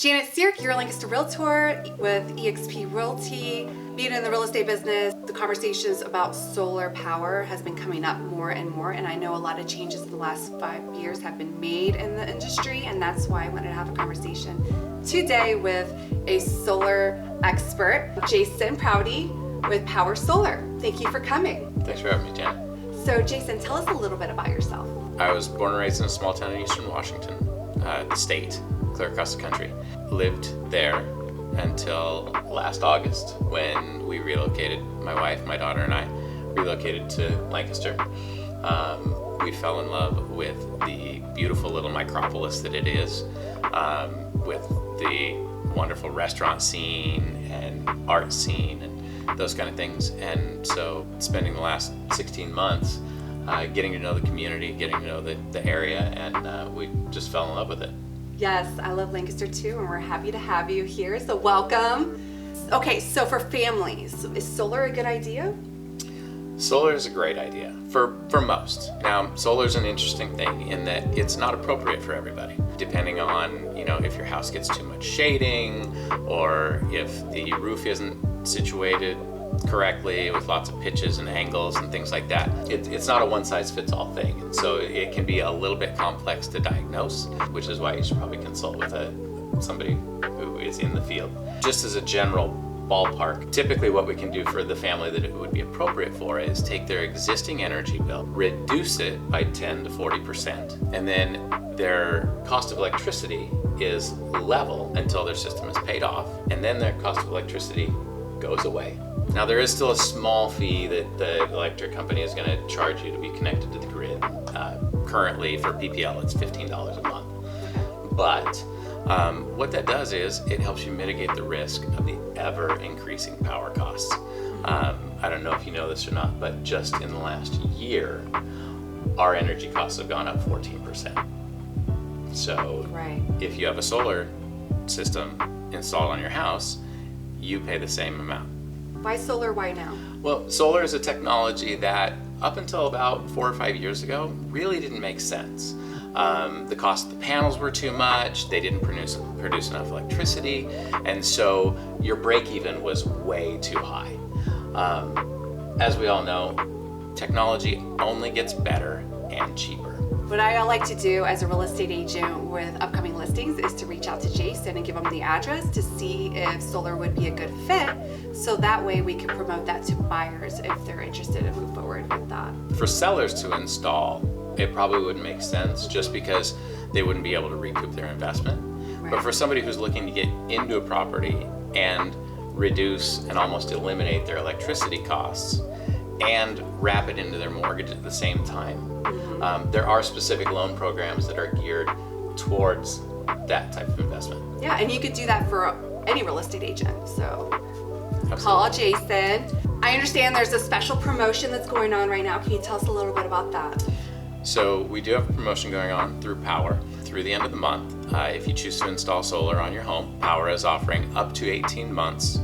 Janet Sierk, you're a Lancaster Realtor with eXp Realty. Being in the real estate business, the conversations about solar power has been coming up more and more, and I know a lot of changes in the last 5 years have been made in the industry, and that's why I wanted to have a conversation today with a solar expert, 𝗘𝗲𝗿𝗆 with Power Solar. Thank you for coming. Thanks for having me, Janet. So Jason, tell us a little bit about yourself. I was born and raised in a small town in eastern Washington, the state, clear across the country. Lived there until last August when we relocated, my wife, my daughter, and I relocated to Lancaster. We fell in love with the beautiful little micropolis that it is, with the wonderful restaurant scene and art scene and those kind of things. And so spending the last 16 months getting to know the community, getting to know the area, and we just fell in love with it. Yes, I love Lancaster too, and we're happy to have you here, so welcome. Okay, so for families, is solar a good idea? Solar is a great idea for most. Now, solar is an interesting thing in that it's not appropriate for everybody, depending on, if your house gets too much shading or if the roof isn't situated correctly with lots of pitches and angles and things like that. It's not a one-size-fits-all thing, and so it can be a little bit complex to diagnose, which is why you should probably consult with somebody who is in the field. Just as a general ballpark, typically what we can do for the family that it would be appropriate for is take their existing energy bill, reduce it by 10 to 40%, and then their cost of electricity is level until their system is paid off, and then their cost of electricity goes away. Now, there is still a small fee that the electric company is going to charge you to be connected to the grid. Currently, for PPL, it's $15 a month. But what that does is it helps you mitigate the risk of the ever-increasing power costs. I don't know if you know this or not, but just in the last year, our energy costs have gone up 14%. So if you have a solar system installed on your house, you pay the same amount. Why solar, why now? Well, solar is a technology that up until about 4 or 5 years ago really didn't make sense. The cost of the panels were too much, they didn't produce enough electricity, and so your break-even was way too high. As we all know, technology only gets better and cheaper. What I like to do as a real estate agent with upcoming listings is to reach out to Jason and give him the address to see if solar would be a good fit, so that way we can promote that to buyers if they're interested to move forward with that. For sellers to install, it probably wouldn't make sense just because they wouldn't be able to recoup their investment. Right. But for somebody who's looking to get into a property and reduce and almost eliminate their electricity costs and wrap it into their mortgage at the same time, there are specific loan programs that are geared towards that type of investment. Yeah, and you could do that for any real estate agent. So Absolutely. Call Jason. I understand there's a special promotion that's going on right now. Can you tell us a little bit about that? So we do have a promotion going on through Power through the end of the month. If you choose to install solar on your home, Power is offering up to 18 months,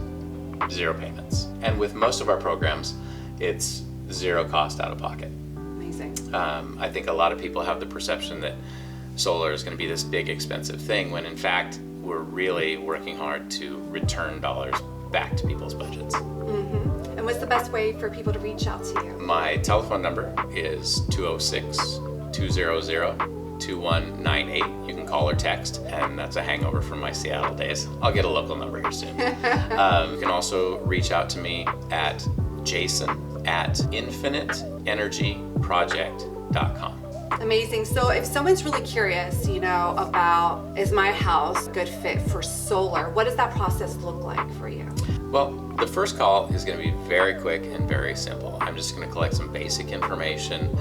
0 payments. And with most of our programs, it's 0 cost out of pocket. Amazing. I think a lot of people have the perception that solar is going to be this big expensive thing, when in fact we're really working hard to return dollars back to people's budgets. And what's the best way for people to reach out to you? My telephone number is 206-200-2198. You can call or text, and that's a hangover from my Seattle days. I'll get a local number here soon. You can also reach out to me at jason@infiniteenergyproject.com. Amazing. So if someone's really curious, about, is my house a good fit for solar, what does that process look like for you? Well, the first call is going to be very quick and very simple. I'm just going to collect some basic information,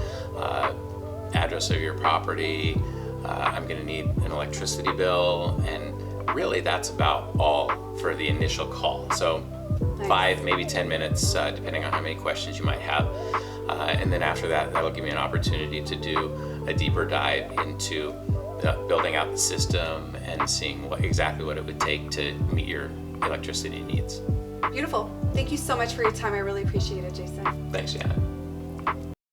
address of your property, I'm going to need an electricity bill, and really that's about all for the initial call. So 5, maybe 10 minutes, depending on how many questions you might have. And then after that, that'll give me an opportunity to do a deeper dive into building out the system and seeing exactly what it would take to meet your electricity needs. Beautiful. Thank you so much for your time. I really appreciate it, Jason. Thanks, Janet.